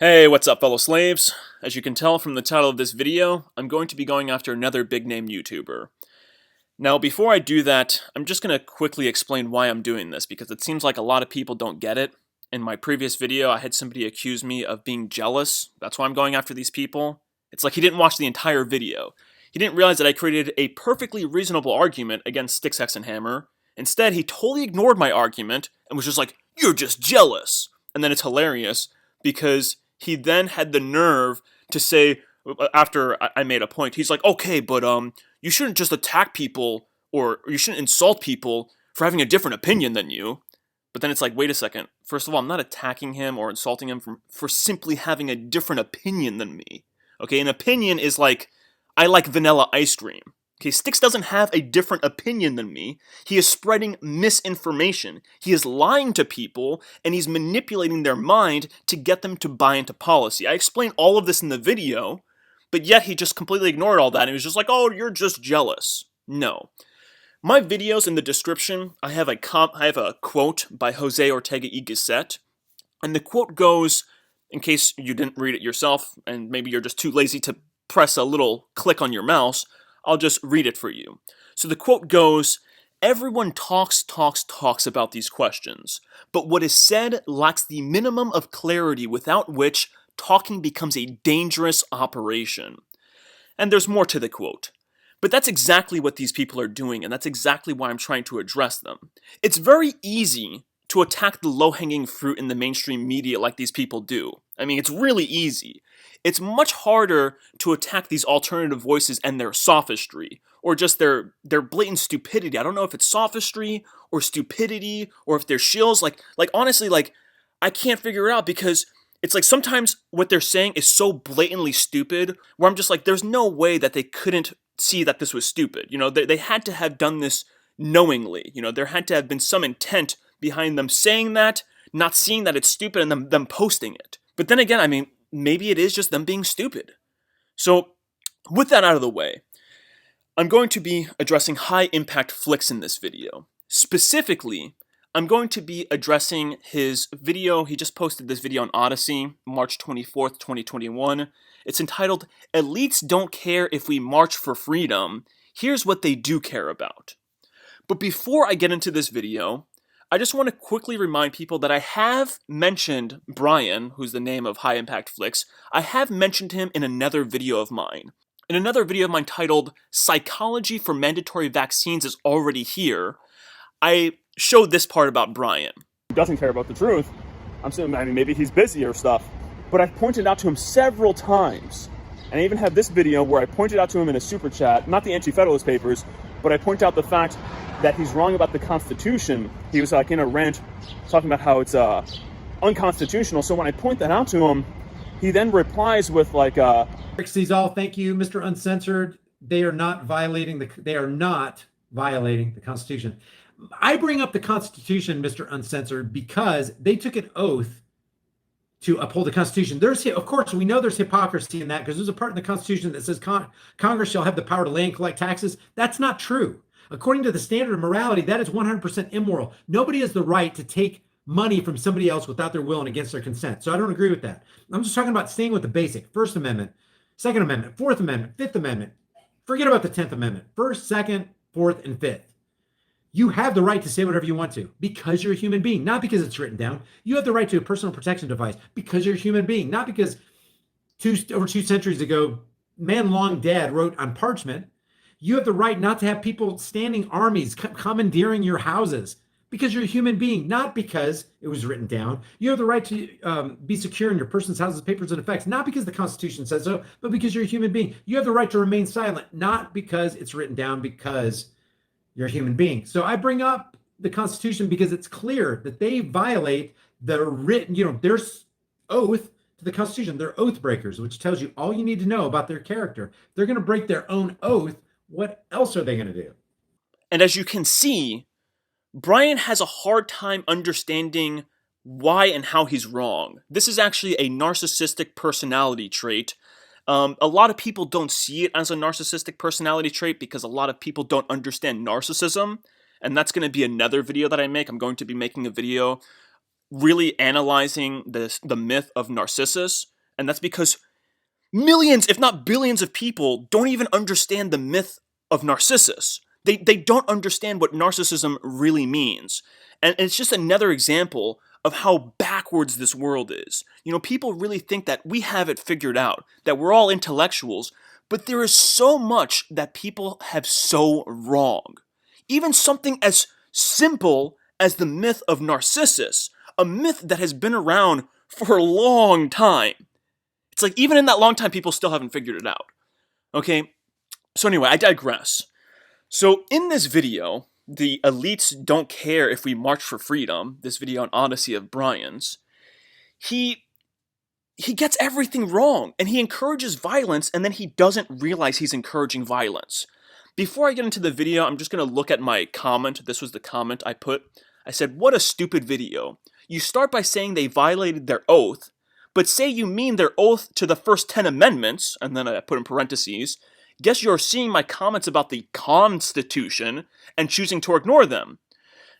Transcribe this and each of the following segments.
Hey, what's up, fellow slaves? As you can tell from the title of this video, I'm going to be going after another big-name YouTuber. Now, before I do that, I'm just going to quickly explain why I'm doing this, because it seems like a lot of people don't get it. In my previous video, I had somebody accuse me of being jealous. That's why I'm going after these people. It's like he didn't watch the entire video. He didn't realize that I created a perfectly reasonable argument against Sticks, Hex, and Hammer. Instead, he totally ignored my argument and was just like, "You're just jealous!" And then it's hilarious, because he then had the nerve to say, after I made a point, he's like, "Okay, but you shouldn't just attack people, or you shouldn't insult people for having a different opinion than you." But then it's like, wait a second. First of all, I'm not attacking him or insulting him for simply having a different opinion than me. Okay, an opinion is like, I like vanilla ice cream. Okay, Sticks doesn't have a different opinion than me. He is spreading misinformation. He is lying to people, and he's manipulating their mind to get them to buy into policy. I explained all of this in the video, but yet he just completely ignored all that, and he was just like, "Oh, you're just jealous." No. My videos in the description, I have a quote by Jose Ortega y Gasset, and the quote goes, in case you didn't read it yourself, and maybe you're just too lazy to press a little click on your mouse, I'll just read it for you. So the quote goes, "Everyone talks about these questions, but what is said lacks the minimum of clarity without which talking becomes a dangerous operation." And there's more to the quote. But that's exactly what these people are doing, and that's exactly why I'm trying to address them. It's very easy to attack the low-hanging fruit in the mainstream media like these people do. I mean, it's really easy. It's much harder to attack these alternative voices and their sophistry, or just their blatant stupidity. I don't know if it's sophistry or stupidity, or if they're shills. Honestly, I can't figure it out, because it's like sometimes what they're saying is so blatantly stupid, where I'm just like, there's no way that they couldn't see that this was stupid. You know, they had to have done this knowingly. You know, there had to have been some intent behind them saying that, not seeing that it's stupid, and them posting it. But then again, I mean, maybe it is just them being stupid. So, with that out of the way, I'm going to be addressing high-impact flicks in this video. Specifically, I'm going to be addressing his video. He just posted this video on Odyssey, March 24th, 2021. It's entitled, "Elites Don't Care If We March for Freedom. Here's What They Do Care About." But before I get into this video, I just want to quickly remind people that I have mentioned Brian, who's the name of High Impact Flicks. I have mentioned him in another video of mine. In another video of mine titled, "Psychology for Mandatory Vaccines is Already Here," I showed this part about Brian. He doesn't care about the truth. I mean, maybe he's busy or stuff. But I've pointed out to him several times. And I even have this video where I pointed out to him in a super chat, not the anti-federalist papers, but I point out the fact that he's wrong about the Constitution. He was like in a rant talking about how it's unconstitutional. So when I point that out to him, he then replies with like Sees all. Thank you, Mr. Uncensored. They are not violating the Constitution. I bring up the Constitution, Mr. Uncensored, because they took an oath to uphold the Constitution. Of course, we know there's hypocrisy in that, because there's a part in the Constitution that says Congress shall have the power to lay and collect taxes. That's not true. According to the standard of morality, that is 100% immoral. Nobody has the right to take money from somebody else without their will and against their consent. So I don't agree with that. I'm just talking about staying with the basic. First Amendment, Second Amendment, Fourth Amendment, Fifth Amendment. Forget about the 10th Amendment. First, Second, Fourth, and Fifth. You have the right to say whatever you want to, because you're a human being, not because it's written down. You have the right to a personal protection device because you're a human being, not because over 2 centuries ago, man long dead wrote on parchment. You have the right not to have people standing armies commandeering your houses because you're a human being, not because it was written down. You have the right to be secure in your person's houses, papers, and effects, not because the Constitution says so, but because you're a human being. You have the right to remain silent, not because it's written down, because you're a human being. So I bring up the Constitution because it's clear that they violate the written, their oath to the Constitution. They're oath breakers, which tells you all you need to know about their character. They're going to break their own oath. What else are they going to do? And as you can see, Brian has a hard time understanding why and how he's wrong. This is actually a narcissistic personality trait. A lot of people don't see it as a narcissistic personality trait because a lot of people don't understand narcissism. And that's going to be another video that I make. I'm going to be making a video really analyzing the myth of Narcissus, and that's because millions, if not billions of people don't even understand the myth of Narcissus. They don't understand what narcissism really means. And it's just another example of how backwards this world is. You know, people really think that we have it figured out, that we're all intellectuals, but there is so much that people have so wrong. Even something as simple as the myth of Narcissus, a myth that has been around for a long time. It's like, even in that long time, people still haven't figured it out. Okay? So anyway, I digress. So in this video, the elites don't care if we march for freedom, this video on Odyssey of Brian's, he gets everything wrong, and he encourages violence, and then he doesn't realize he's encouraging violence. Before I get into the video, I'm just going to look at my comment. This was the comment I put. I said, what a stupid video. You start by saying they violated their oath, but say you mean their oath to the first 10 amendments, and then I put in parentheses, guess you're seeing my comments about the Constitution and choosing to ignore them.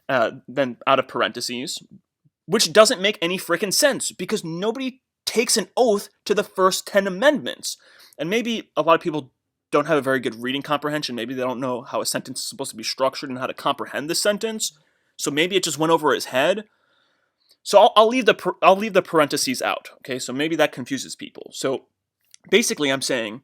Then out of parentheses, which doesn't make any frickin' sense, because nobody takes an oath to the first 10 amendments. And maybe a lot of people don't have a very good reading comprehension. Maybe they don't know how a sentence is supposed to be structured and how to comprehend this sentence. So maybe it just went over his head. So I'll leave the parentheses out. Okay, so maybe that confuses people. So basically, I'm saying,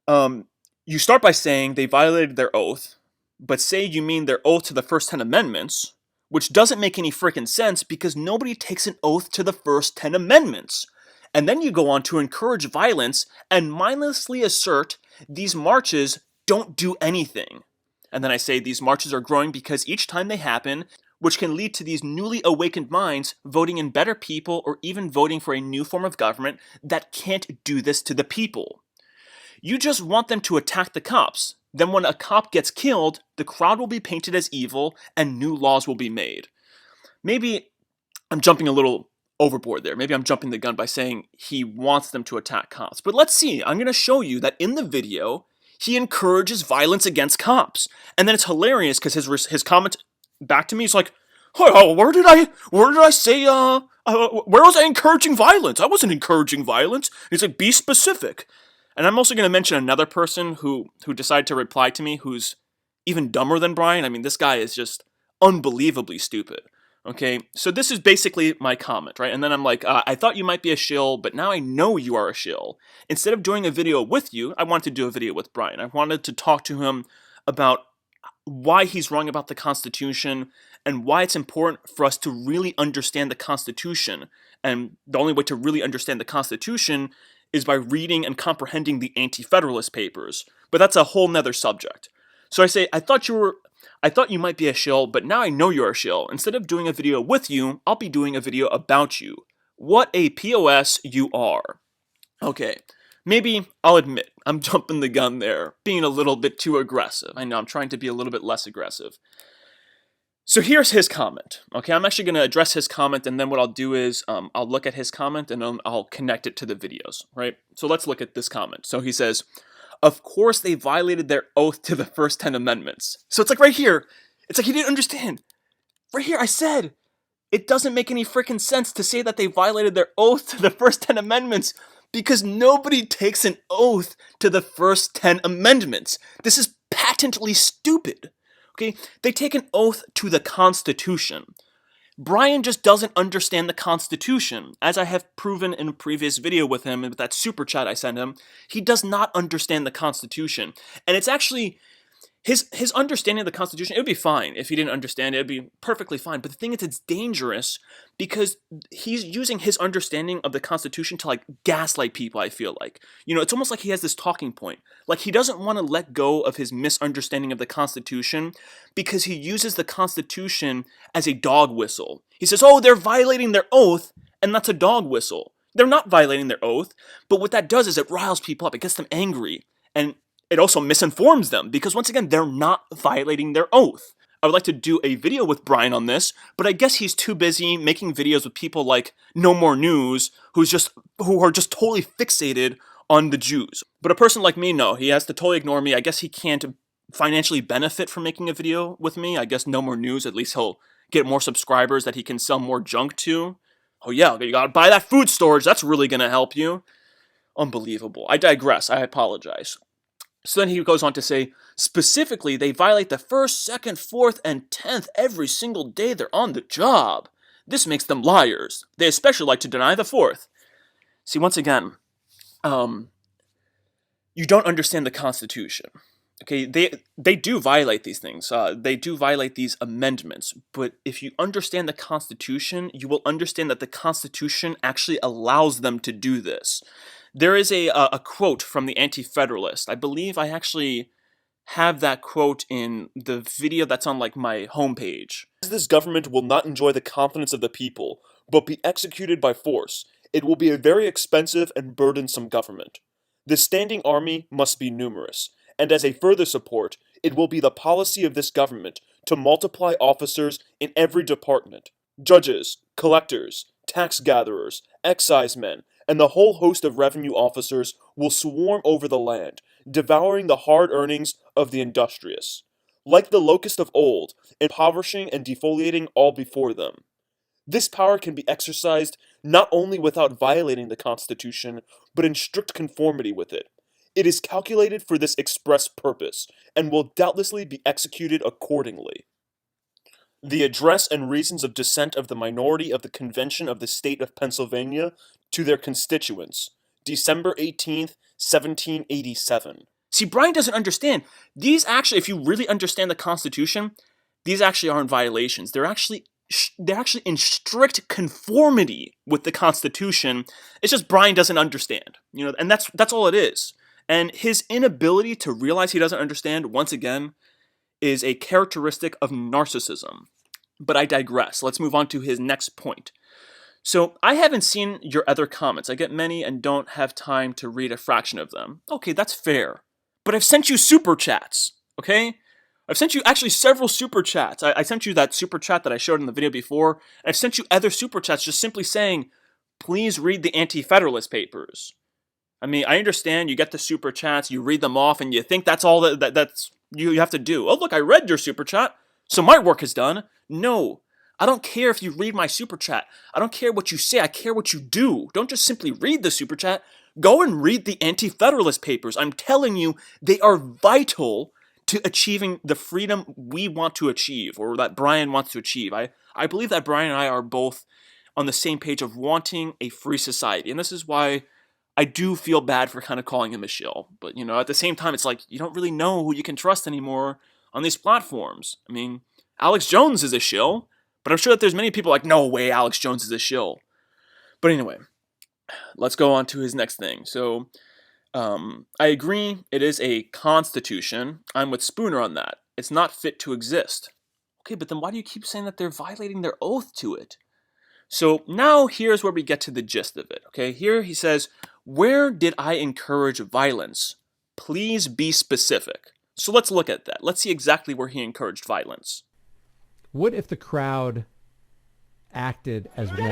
you start by saying they violated their oath, but say you mean their oath to the first 10 amendments, which doesn't make any freaking sense because nobody takes an oath to the first 10 amendments. And then you go on to encourage violence and mindlessly assert these marches don't do anything. And then I say these marches are growing because each time they happen, which can lead to these newly awakened minds voting in better people or even voting for a new form of government that can't do this to the people. You just want them to attack the cops. Then when a cop gets killed, the crowd will be painted as evil and new laws will be made. Maybe I'm jumping a little overboard there. Maybe I'm jumping the gun by saying he wants them to attack cops. But let's see. I'm going to show you that in the video, he encourages violence against cops. And then it's hilarious because his comment back to me is like, oh, where did I say, where was I encouraging violence? I wasn't encouraging violence. He's like, be specific. And I'm also going to mention another person who decided to reply to me who's even dumber than Brian. I mean, this guy is just unbelievably stupid. Okay, so this is basically my comment, right? And then I'm like, I thought you might be a shill, but now I know you are a shill. Instead of doing a video with you, I wanted to do a video with Brian. I wanted to talk to him about why he's wrong about the Constitution and why it's important for us to really understand the Constitution. And the only way to really understand the Constitution is by reading and comprehending the Anti-Federalist Papers. But that's a whole nother subject. So I say, I thought you might be a shill, but now I know you're a shill. Instead of doing a video with you, I'll be doing a video about you. What a POS you are. Okay, maybe I'll admit I'm jumping the gun there, being a little bit too aggressive. I know I'm trying to be a little bit less aggressive. So here's his comment. Okay, I'm actually going to address his comment, and then what I'll do is I'll look at his comment, and I'll connect it to the videos, right? So let's look at this comment. So he says, of course they violated their oath to the first 10 amendments. So it's like right here. It's like he didn't understand. Right here, I said, it doesn't make any freaking sense to say that they violated their oath to the first 10 amendments because nobody takes an oath to the first 10 amendments. This is patently stupid. Okay, they take an oath to the Constitution. Brian just doesn't understand the Constitution. As I have proven in a previous video with him, and with that super chat I sent him, he does not understand the Constitution. And it's actually, his understanding of the Constitution, it would be fine. If he didn't understand it, it would be perfectly fine. But the thing is, it's dangerous because he's using his understanding of the Constitution to, like, gaslight people, I feel like. You know, it's almost like he has this talking point. Like, he doesn't want to let go of his misunderstanding of the Constitution because he uses the Constitution as a dog whistle. He says, oh, they're violating their oath, and that's a dog whistle. They're not violating their oath, but what that does is it riles people up. It gets them angry, and it also misinforms them because, once again, they're not violating their oath. I would like to do a video with Brian on this, but I guess he's too busy making videos with people like No More News, who are just totally fixated on the Jews. But a person like me, no, he has to totally ignore me. I guess he can't financially benefit from making a video with me. I guess No More News, at least he'll get more subscribers that he can sell more junk to. Oh yeah, you gotta buy that food storage, that's really gonna help you. Unbelievable. I digress, I apologize. So then he goes on to say, specifically, they violate the 1st, 2nd, 4th, and 10th every single day they're on the job. This makes them liars. They especially like to deny the 4th. See, once again, you don't understand the Constitution. Okay, they do violate these things. They do violate these amendments. But if you understand the Constitution, you will understand that the Constitution actually allows them to do this. There is a quote from the Anti-Federalist. I believe I actually have that quote in the video that's on like my homepage. This government will not enjoy the confidence of the people, but be executed by force. It will be a very expensive and burdensome government. The standing army must be numerous, and as a further support, it will be the policy of this government to multiply officers in every department. Judges, collectors, tax gatherers, excisemen, and the whole host of revenue officers will swarm over the land, devouring the hard earnings of the industrious. Like the locust of old, impoverishing and defoliating all before them. This power can be exercised not only without violating the Constitution, but in strict conformity with it. It is calculated for this express purpose, and will doubtlessly be executed accordingly. The Address and Reasons of Dissent of the Minority of the Convention of the State of Pennsylvania to their constituents, December 18th, 1787. See, Brian doesn't understand. These actually, if you really understand the Constitution, these actually aren't violations. They're actually in strict conformity with the Constitution. It's just Brian doesn't understand, and that's all it is. And his inability to realize he doesn't understand, once again, is a characteristic of narcissism. But I digress. Let's move on to his next point. So, I haven't seen your other comments. I get many and don't have time to read a fraction of them. Okay, that's fair. But I've sent you super chats, okay? I've sent you actually several super chats. I sent you that super chat that I showed in the video before. And I've sent you other super chats just simply saying, please read the Anti-Federalist papers. I mean, I understand you get the super chats, you read them off, and you think that's all that's you have to do. Oh, look, I read your super chat, so my work is done. No, I don't care if you read my super chat. I don't care what you say, I care what you do. Don't just simply read the super chat. Go and read the Anti-Federalist papers. I'm telling you, they are vital to achieving the freedom we want to achieve, or that Brian wants to achieve. I believe that Brian and I are both on the same page of wanting a free society, and this is why I do feel bad for kind of calling him a shill. But, at the same time, it's like, you don't really know who you can trust anymore on these platforms. I mean, Alex Jones is a shill, but I'm sure that there's many people like, no way, Alex Jones is a shill. But anyway, let's go on to his next thing. So, I agree, it is a constitution. I'm with Spooner on that. It's not fit to exist. Okay, but then why do you keep saying that they're violating their oath to it? So now here's where we get to the gist of it. Okay, here he says, where did I encourage violence? Please be specific. So let's look at that. Let's see exactly where he encouraged violence. What if the crowd acted as one? These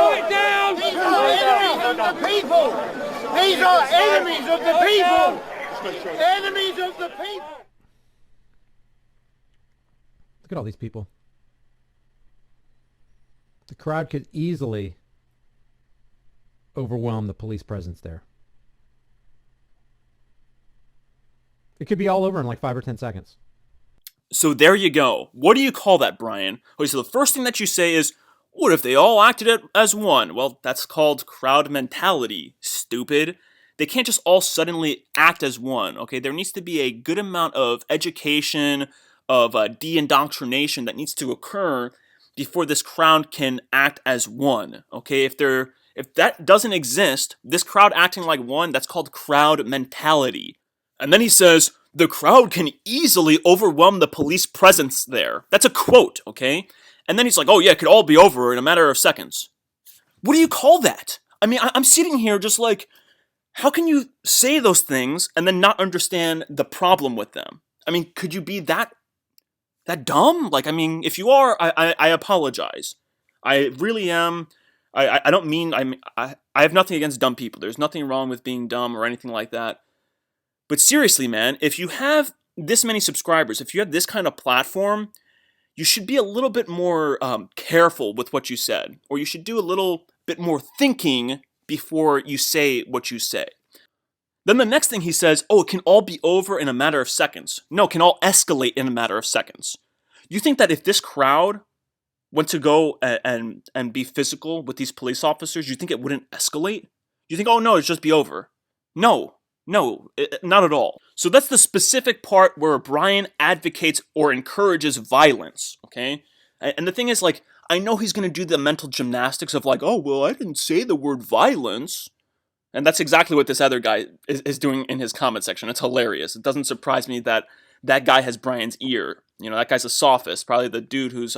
are enemies of the people. These are enemies of the people. Enemies of the people. Look at all these people. The crowd could easily overwhelm the police presence there. It could be all over in like 5 or 10 seconds. So there you go. What do you call that, Brian? Okay, so the first thing that you say is, what if they all acted as one? Well, that's called crowd mentality, stupid. They can't just all suddenly act as one, okay? There needs to be a good amount of education, of de-indoctrination that needs to occur before this crowd can act as one, okay? If that doesn't exist, this crowd acting like one, that's called crowd mentality. And then he says, the crowd can easily overwhelm the police presence there. That's a quote, okay? And then he's like, oh yeah, it could all be over in a matter of seconds. What do you call that? I mean, I'm sitting here just like, how can you say those things and then not understand the problem with them? I mean, could you be that dumb? Like, I mean, if you are, I apologize. I really am. I don't mean, I have nothing against dumb people. There's nothing wrong with being dumb or anything like that. But seriously, man, if you have this many subscribers, if you have this kind of platform, you should be a little bit more careful with what you said, or you should do a little bit more thinking before you say what you say. Then the next thing he says, oh, it can all be over in a matter of seconds. No, it can all escalate in a matter of seconds. You think that if this crowd went to go and be physical with these police officers, you think it wouldn't escalate? You think, oh no, it'd just be over. No, not at all. So that's the specific part where Brian advocates or encourages violence, okay? And the thing is, like, I know he's going to do the mental gymnastics of like, oh, well, I didn't say the word violence. And that's exactly what this other guy is doing in his comment section. It's hilarious. It doesn't surprise me that that guy has Brian's ear. You know, that guy's a sophist, probably the dude who's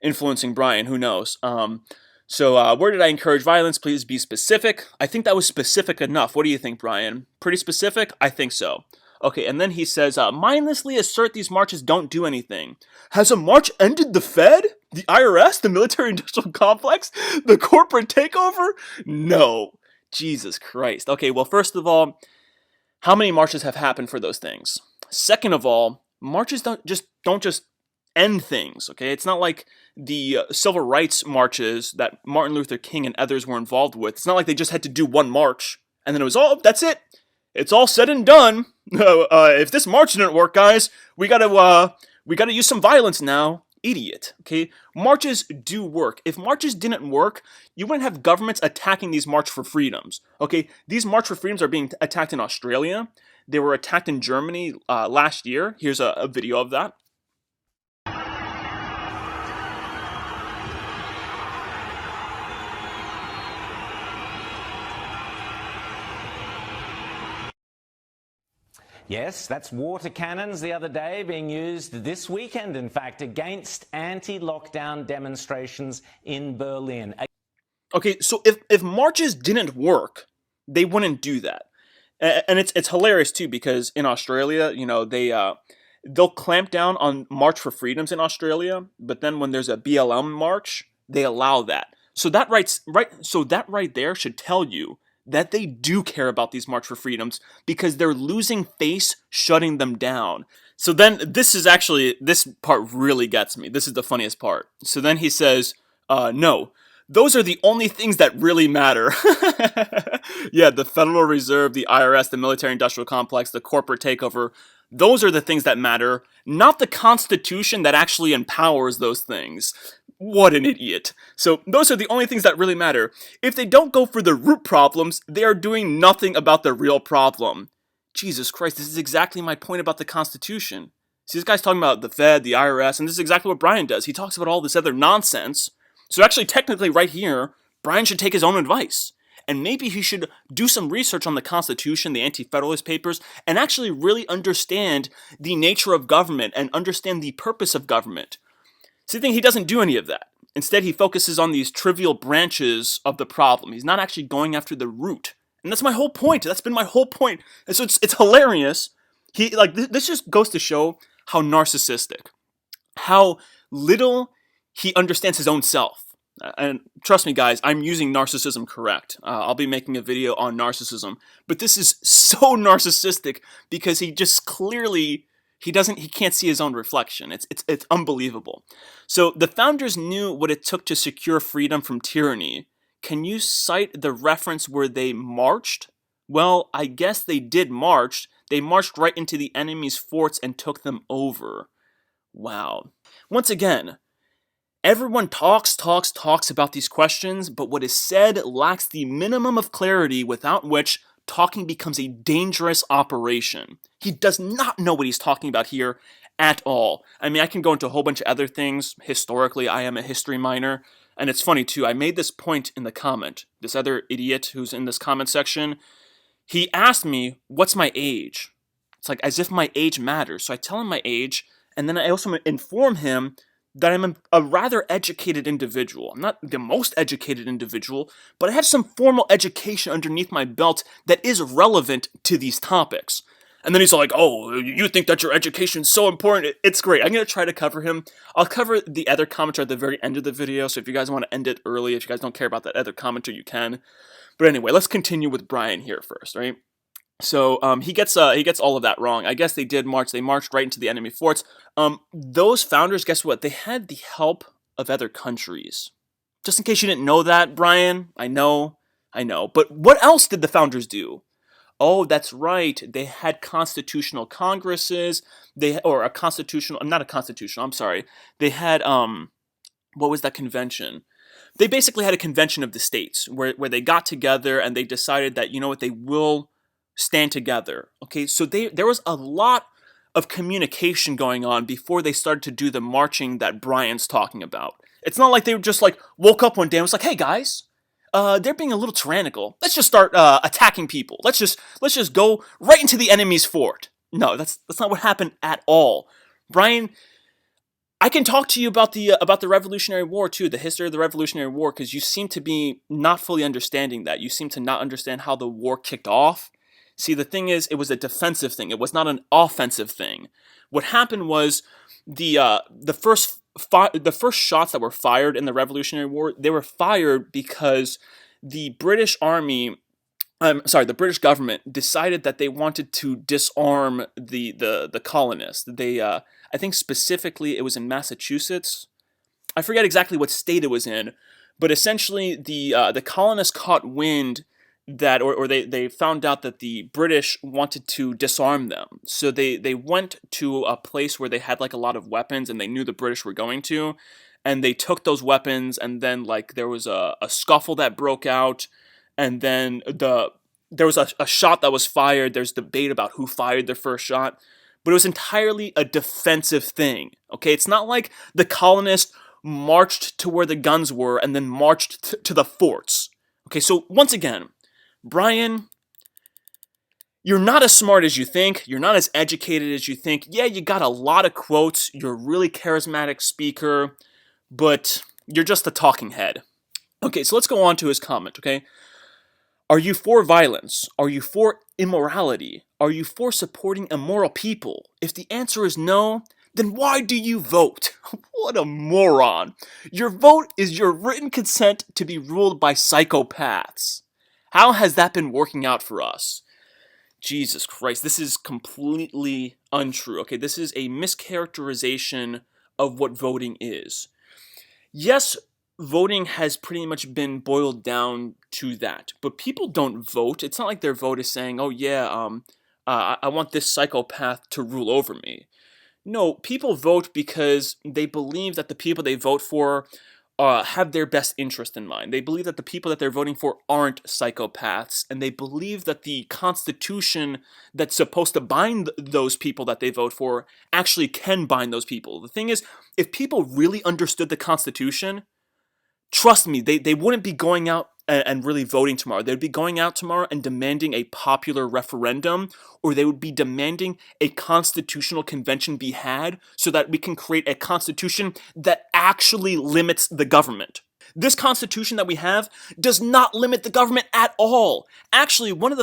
influencing Brian, who knows. So where did I encourage violence? Please be specific. I think that was specific enough. What do you think, Brian? Pretty specific? I think so. Okay, and then he says, mindlessly assert these marches don't do anything. Has a march ended the Fed? The IRS? The military-industrial complex? The corporate takeover? No. Jesus Christ. Okay, well, first of all, how many marches have happened for those things? Second of all, marches don't just end things, okay? It's not like the civil rights marches that Martin Luther King and others were involved with. It's not like they just had to do one march, and then it was, oh, that's it. It's all said and done. If this march didn't work, guys, we gotta use some violence now. Idiot, okay? Marches do work. If marches didn't work, you wouldn't have governments attacking these March for Freedoms, okay? These March for Freedoms are being attacked in Australia. They were attacked in Germany last year. Here's a video of that. Yes, that's water cannons the other day being used this weekend, in fact, against anti-lockdown demonstrations in Berlin. Okay, so if marches didn't work, they wouldn't do that. And it's hilarious too, because in Australia, you know, they'll clamp down on March for Freedoms in Australia, but then when there's a BLM march, they allow that. So that right there should tell you that they do care about these March for Freedoms because they're losing face shutting them down. So then this part really gets me. This is the funniest part. So then he says, no, those are the only things that really matter. Yeah, the Federal Reserve, the IRS, the military-industrial complex, the corporate takeover, those are the things that matter, not the Constitution that actually empowers those things. What an idiot. So those are the only things that really matter. If they don't go for the root problems, they are doing nothing about the real problem. Jesus Christ, this is exactly my point about the Constitution. See, this guy's talking about the Fed, the IRS, and this is exactly what Brian does. He talks about all this other nonsense. So actually, technically, right here, Brian should take his own advice. And maybe he should do some research on the Constitution, the Anti-Federalist Papers, and actually really understand the nature of government and understand the purpose of government. See, the thing, he doesn't do any of that. Instead, he focuses on these trivial branches of the problem. He's not actually going after the root. And that's my whole point. That's been my whole point. And so it's hilarious. This just goes to show how narcissistic, how little he understands his own self. And trust me, guys, I'm using narcissism correct. I'll be making a video on narcissism. But this is so narcissistic because he just clearly... He can't see his own reflection. It's unbelievable. So the founders knew what it took to secure freedom from tyranny. Can you cite the reference where they marched? Well, I guess they did march. They marched right into the enemy's forts and took them over. Wow. Once again, everyone talks about these questions, but what is said lacks the minimum of clarity without which talking becomes a dangerous operation. He does not know what he's talking about here at all. I mean, I can go into a whole bunch of other things. Historically, I am a history minor. And it's funny, too. I made this point in the comment. This other idiot who's in this comment section, he asked me, what's my age? It's like as if my age matters. So I tell him my age, and then I also inform him that I'm a rather educated individual. I'm not the most educated individual, but I have some formal education underneath my belt that is relevant to these topics. And then he's like, oh, you think that your education is so important? It's great. I'm going to try to cover him. I'll cover the other commenter at the very end of the video, so if you guys want to end it early, if you guys don't care about that other commenter, you can. But anyway, let's continue with Brian here first, right? So he gets all of that wrong. I guess they did march. They marched right into the enemy forts. Those founders, guess what? They had the help of other countries. Just in case you didn't know that, Brian, I know. But what else did the founders do? Oh, that's right. They had constitutional congresses. I'm sorry. They had what was that convention? They basically had a convention of the states where they got together and they decided that, you know what, they will stand together. Okay, so there was a lot of communication going on before they started to do the marching that Brian's talking about. It's not like they just like woke up one day and was like, hey guys, they're being a little tyrannical. Let's just start attacking people. Let's just go right into the enemy's fort. No, that's not what happened at all. Brian, I can talk to you about the Revolutionary War too, the history of the Revolutionary War, because you seem to be not fully understanding that. You seem to not understand how the war kicked off. See, the thing is, it was a defensive thing. It was not an offensive thing. What happened was the first shots that were fired in the Revolutionary War, they were fired because the British government decided that they wanted to disarm the colonists. They, I think specifically it was in Massachusetts. I forget exactly what state it was in, but essentially the colonists caught wind that, or they found out that the British wanted to disarm them. So they went to a place where they had like a lot of weapons and they knew the British were going to, and they took those weapons, and then like there was a scuffle that broke out, and then there was a shot that was fired. There's debate about who fired the first shot, but it was entirely a defensive thing. Okay, it's not like the colonists marched to where the guns were and then marched to the forts. Okay, so once again, Brian, you're not as smart as you think. You're not as educated as you think. Yeah, you got a lot of quotes. You're a really charismatic speaker, but you're just a talking head. Okay, so let's go on to his comment, okay? Are you for violence? Are you for immorality? Are you for supporting immoral people? If the answer is no, then why do you vote? What a moron. Your vote is your written consent to be ruled by psychopaths. How has that been working out for us? Jesus Christ, this is completely untrue. Okay, this is a mischaracterization of what voting is. Yes, voting has pretty much been boiled down to that, but people don't vote. It's not like their vote is saying, oh yeah, I want this psychopath to rule over me. No, people vote because they believe that the people they vote for have their best interest in mind. They believe that the people that they're voting for aren't psychopaths, and they believe that the Constitution that's supposed to bind those people that they vote for actually can bind those people. The thing is, if people really understood the Constitution, trust me, they wouldn't be going out and really voting tomorrow. They'd be going out tomorrow and demanding a popular referendum, or they would be demanding a constitutional convention be had so that we can create a constitution that actually limits the government. This constitution that we have does not limit the government at all. Actually, Brian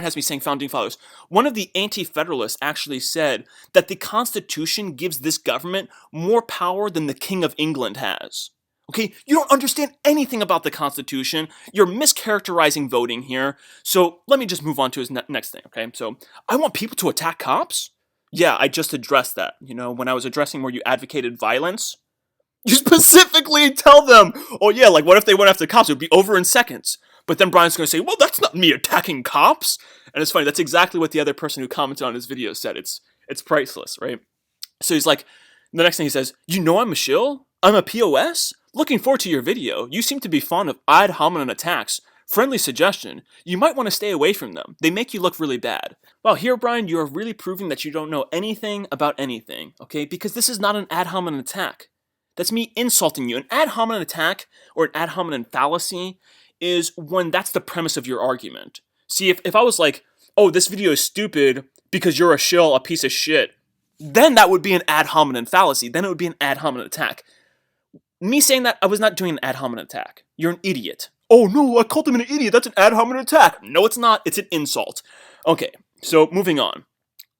has me saying founding fathers. One of the anti-federalists actually said that the Constitution gives this government more power than the King of England has. Okay, you don't understand anything about the Constitution. You're mischaracterizing voting here. So let me just move on to his next thing, okay? So, I want people to attack cops? Yeah, I just addressed that. You know, when I was addressing where you advocated violence, you specifically tell them, oh yeah, like what if they went after the cops? It would be over in seconds. But then Brian's going to say, well, that's not me attacking cops. And it's funny, that's exactly what the other person who commented on his video said. It's priceless, right? So he's like, the next thing he says, you know I'm a shill? I'm a POS? Looking forward to your video. You seem to be fond of ad hominem attacks. Friendly suggestion. You might want to stay away from them. They make you look really bad. Well, here, Brian, you are really proving that you don't know anything about anything, okay? Because this is not an ad hominem attack. That's me insulting you. An ad hominem attack, or an ad hominem fallacy, is when that's the premise of your argument. See, if I was like, oh, this video is stupid because you're a shill, a piece of shit, then that would be an ad hominem fallacy. Then it would be an ad hominem attack. Me saying that, I was not doing an ad hominem attack. You're an idiot. Oh no, I called him an idiot. That's an ad hominem attack. No, it's not. It's an insult. Okay, so moving on.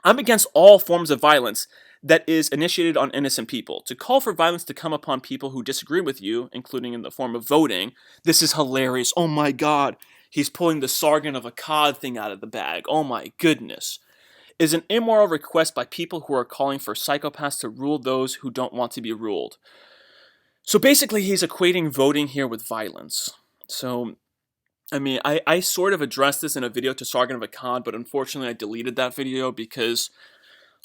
I'm against all forms of violence that is initiated on innocent people. To call for violence to come upon people who disagree with you, including in the form of voting, this is hilarious. Oh my god. He's pulling the Sargon of Akkad thing out of the bag. Oh my goodness. Is an immoral request by people who are calling for psychopaths to rule those who don't want to be ruled. So basically, he's equating voting here with violence. So, I mean, I sort of addressed this in a video to Sargon of Akkad, but unfortunately I deleted that video because,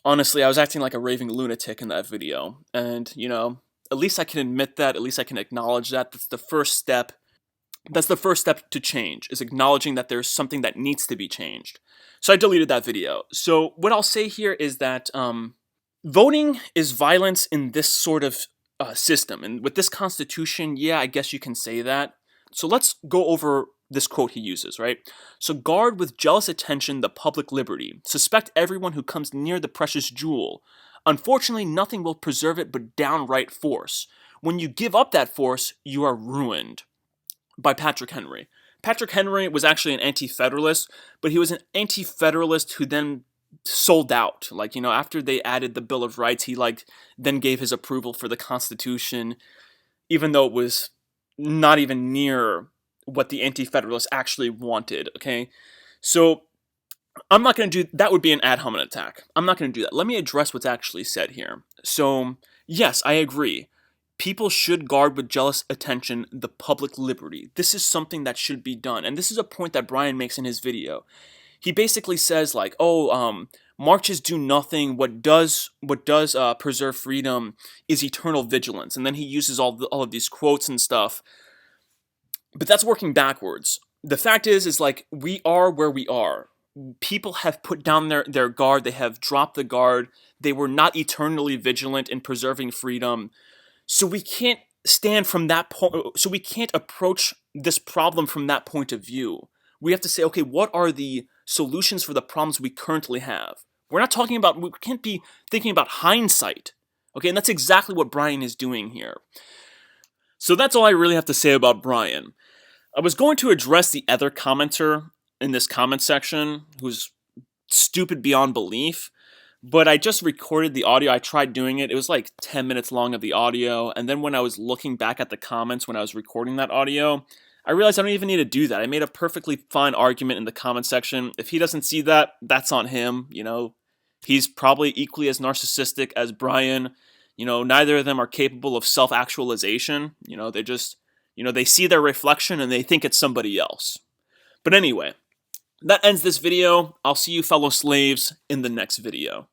honestly, I was acting like a raving lunatic in that video. And, you know, at least I can admit that, at least I can acknowledge that. That's the first step. That's the first step to change, is acknowledging that there's something that needs to be changed. So I deleted that video. So what I'll say here is that voting is violence in this sort of system. And with this constitution, yeah, I guess you can say that. So let's go over this quote he uses, right? So guard with jealous attention the public liberty. Suspect everyone who comes near the precious jewel. Unfortunately, nothing will preserve it but downright force. When you give up that force, you are ruined. By Patrick Henry. Patrick Henry was actually an anti-federalist, but he was an anti-federalist who then sold out. Like, you know, after they added the Bill of Rights, he then gave his approval for the Constitution, even though it was not even near what the anti-federalists actually wanted, okay? So, I'm not going to do, that would be an ad hominem attack. I'm not going to do that. Let me address what's actually said here. So, yes, I agree. People should guard with jealous attention the public liberty. This is something that should be done. And this is a point that Brian makes in his video. He basically says like, marches do nothing. What does preserve freedom is eternal vigilance. And then he uses all of these quotes and stuff. But that's working backwards. The fact is like, we are where we are. People have put down their guard. They have dropped the guard. They were not eternally vigilant in preserving freedom. So we can't stand from that point, so we can't approach this problem from that point of view. We have to say, okay, what are the solutions for the problems we currently have? We can't be thinking about hindsight. Okay, and that's exactly what Brian is doing here. So that's all I really have to say about Brian. I was going to address the other commenter in this comment section, who's stupid beyond belief. But I just recorded the audio. I tried doing it. It was like 10 minutes long of the audio. And then when I was looking back at the comments when I was recording that audio, I realized I don't even need to do that. I made a perfectly fine argument in the comment section. If he doesn't see that, that's on him. You know, he's probably equally as narcissistic as Brian. You know, neither of them are capable of self-actualization. You know, they just, you know, they see their reflection and they think it's somebody else. But anyway, that ends this video. I'll see you fellow slaves in the next video.